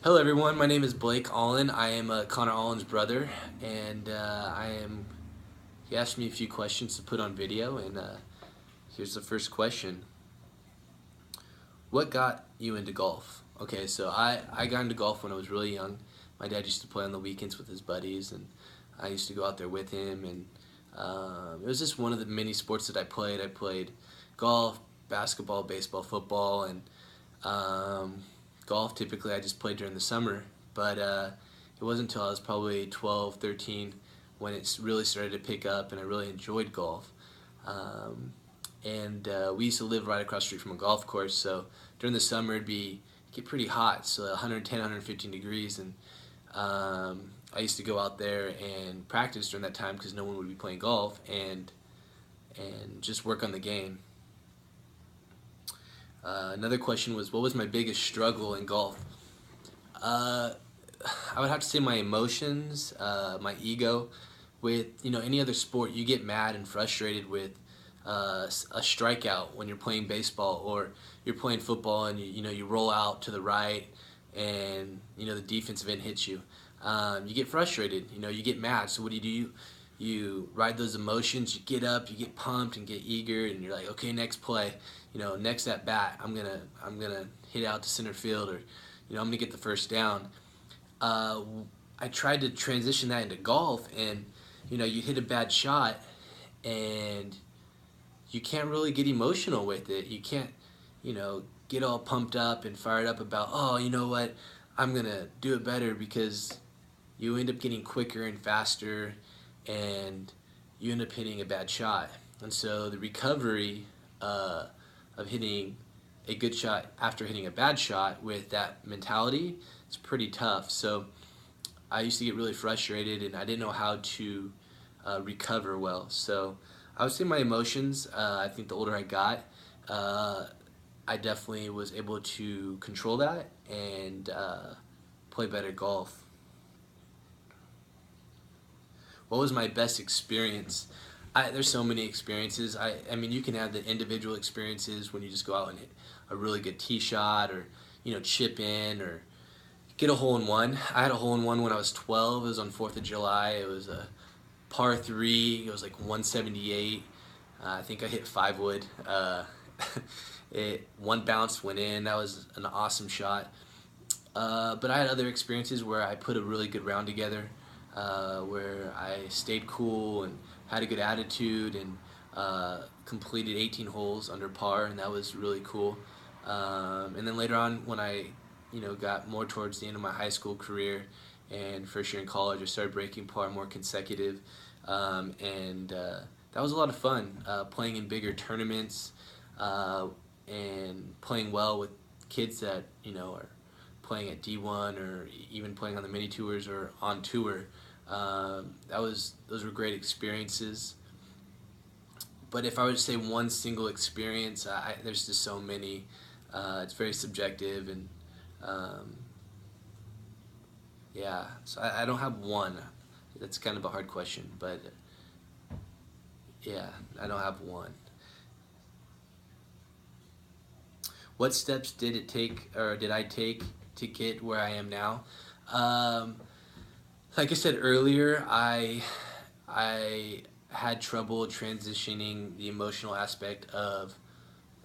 Hello everyone, my name is Blake Allen. I am Connor Allen's brother, and he asked me a few questions to put on video, and here's the first question. What got you into golf? Okay, so I got into golf when I was really young. My dad used to play on the weekends with his buddies, and I used to go out there with him, and it was just one of the many sports that I played. I played golf, basketball, baseball, football, and golf typically I just played during the summer, but it wasn't until I was probably 12, 13 when it really started to pick up and I really enjoyed golf. Um, and we used to live right across the street from a golf course, so during the summer get pretty hot, so 110, 115 degrees, and I used to go out there and practice during that time because no one would be playing golf and just work on the game. Another question was, what was my biggest struggle in golf? Uh, I would have to say my emotions, my ego. With any other sport, you get mad and frustrated with a strikeout when you're playing baseball or you're playing football and you roll out to the right and the defensive end hits you. You get frustrated. You get mad. So what do? You ride those emotions. You get up. You get pumped and get eager, and you're like, okay, next play. Next at bat, I'm gonna hit out to center field, or I'm gonna get the first down. uh, I tried to transition that into golf, and you hit a bad shot, and you can't really get emotional with it. You can't, get all pumped up and fired up about, oh, you know what, I'm gonna do it better because you end up getting quicker and faster, and you end up hitting a bad shot. And so the recovery uh, of hitting a good shot after hitting a bad shot with that mentality, it's pretty tough. So I used to get really frustrated and I didn't know how to recover well. So I would say my emotions, I think the older I got, uh, I definitely was able to control that and play better golf. What was my best experience? There's so many experiences. I mean, you can have the individual experiences when you just go out and hit a really good tee shot, or chip in, or get a hole in one. I had a hole in one when I was 12. It was on 4th of July. It was a par three. It was like 178. I think I hit 5 wood. It one bounce went in. That was an awesome shot. But I had other experiences where I put a really good round together, where I stayed cool and had a good attitude and completed 18 holes under par, and that was really cool. And then later on, when I, got more towards the end of my high school career and first year in college, I started breaking par more consecutive, and that was a lot of fun. Playing in bigger tournaments uh, and playing well with kids that are playing at D1 or even playing on the mini tours or on tour. Those were great experiences. But if I were to say one single experience, there's just so many. It's very subjective, and um, yeah. So I don't have one. That's kind of a hard question, but yeah, I don't have one. What steps did it take, or did I take to get where I am now? Um, like I said earlier, I had trouble transitioning the emotional aspect of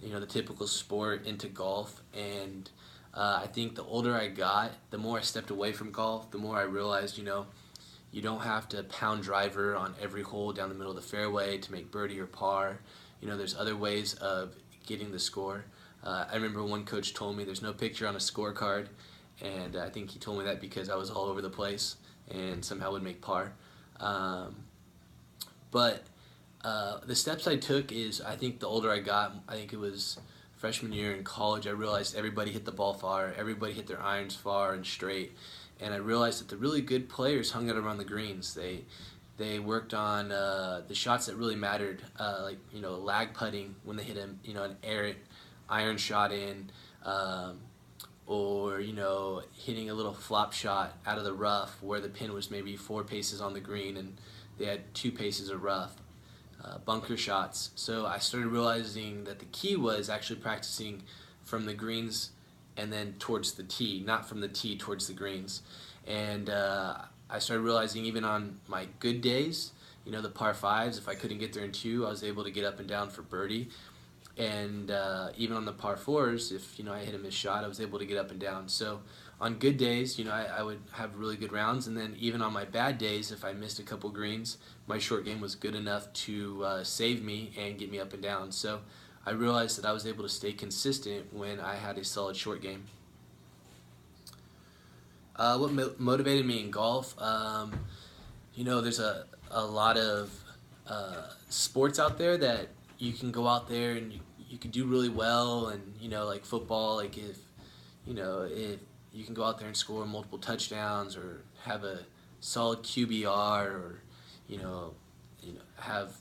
the typical sport into golf, and I think the older I got, the more I stepped away from golf, the more I realized you don't have to pound driver on every hole down the middle of the fairway to make birdie or par. There's other ways of getting the score. I remember one coach told me there's no picture on a scorecard, and I think he told me that because I was all over the place and somehow would make par. Um, but the steps I took is, I think the older I got, I think it was freshman year in college, I realized everybody hit the ball far, everybody hit their irons far and straight, and I realized that the really good players hung out around the greens. They worked on the shots that really mattered, like lag putting when they hit an errant iron shot in, um, or hitting a little flop shot out of the rough where the pin was maybe 4 paces on the green and they had 2 paces of rough. Bunker shots. So I started realizing that the key was actually practicing from the greens and then towards the tee, not from the tee towards the greens. And I started realizing even on my good days, you know, the par fives, if I couldn't get there in two, I was able to get up and down for birdie. And even on the par fours, if, you know, I hit a missed shot, I was able to get up and down. So on good days, you know, I would have really good rounds, and then even on my bad days, if I missed a couple greens, my short game was good enough to save me and get me up and down. So I realized that I was able to stay consistent when I had a solid short game. What motivated me in golf? You know, there's a lot of sports out there that you can go out there and you can do really well, and you know, like football, like if you can go out there and score multiple touchdowns or have a solid QBR, or you know have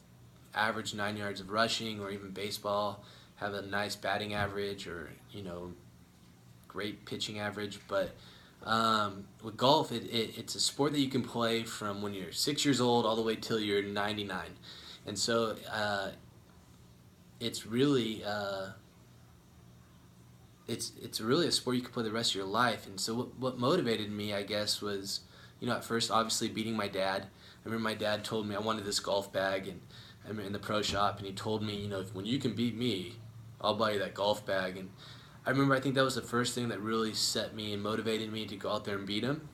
average 9 yards of rushing, or even baseball have a nice batting average, or you know, great pitching average. But with golf, it's a sport that you can play from when you're 6 years old all the way till you're 99, and so it's really it's really a sport you can play the rest of your life. And so what motivated me, I guess, was, you know, at first obviously beating my dad. I remember my dad told me I wanted this golf bag, and I'm in the pro shop, and he told me, you know, when you can beat me, I'll buy you that golf bag. And I remember, I think that was the first thing that really set me and motivated me to go out there and beat him.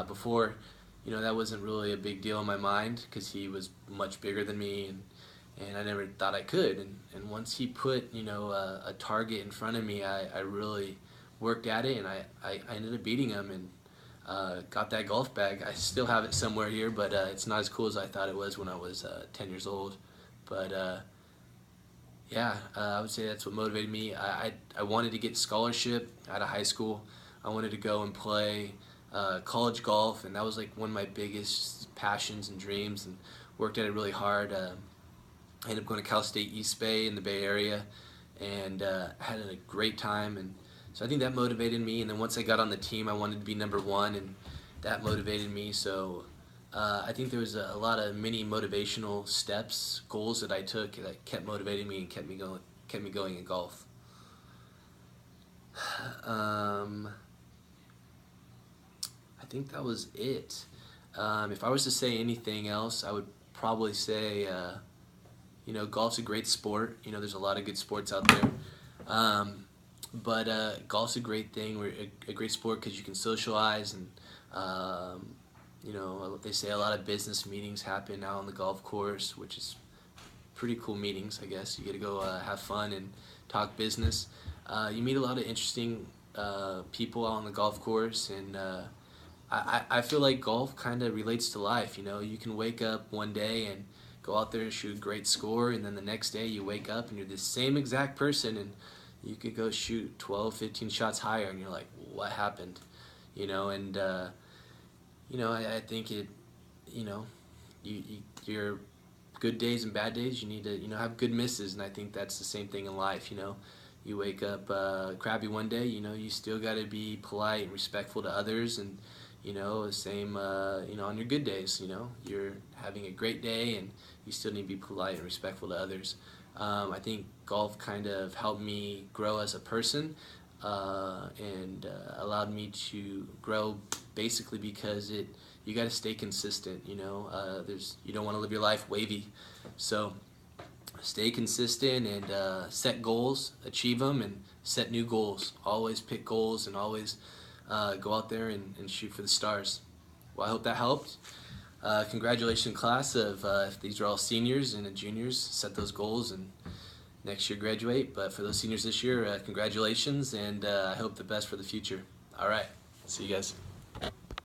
Before, you know, that wasn't really a big deal in my mind because he was much bigger than me, and I never thought I could. And once he put, you know, a target in front of me, I really worked at it, and I ended up beating him and got that golf bag. I still have it somewhere here, but it's not as cool as I thought it was when I was 10 years old. But yeah, I would say that's what motivated me. I wanted to get scholarship out of high school. I wanted to go and play college golf, and that was like one of my biggest passions and dreams, and worked at it really hard. I ended up going to Cal State East Bay in the Bay Area, and had a great time. And so I think that motivated me. And then once I got on the team, I wanted to be number one, and that motivated me. So I think there was a lot of mini motivational steps, goals that I took that kept motivating me and kept me going in golf. I think that was it. If I was to say anything else, I would probably say, you know, golf's a great sport. You know, there's a lot of good sports out there. But golf's a great thing, a great sport because you can socialize, and you know, they say a lot of business meetings happen out on the golf course, which is pretty cool meetings, I guess. You get to go have fun and talk business. You meet a lot of interesting people out on the golf course, and I feel like golf kind of relates to life. You know, you can wake up one day and go out there and shoot a great score, and then the next day you wake up and you're the same exact person, and you could go shoot 12, 15 shots higher, and you're like, what happened? You know, and you know, I think it, you know, your good days and bad days, you need to, you know, have good misses, and I think that's the same thing in life. You know, you wake up crabby one day, you know, you still got to be polite and respectful to others, and you know, the same, you know, on your good days, you know, you're having a great day and you still need to be polite and respectful to others. I think golf kind of helped me grow as a person, and allowed me to grow basically because you got to stay consistent. You know, you don't want to live your life wavy, so stay consistent and set goals, achieve them, and set new goals. Always pick goals and always go out there and shoot for the stars. Well, I hope that helped. Congratulations, class of if these are all seniors and juniors, set those goals and next year graduate. But for those seniors this year, congratulations, and I hope the best for the future. All right, see you guys.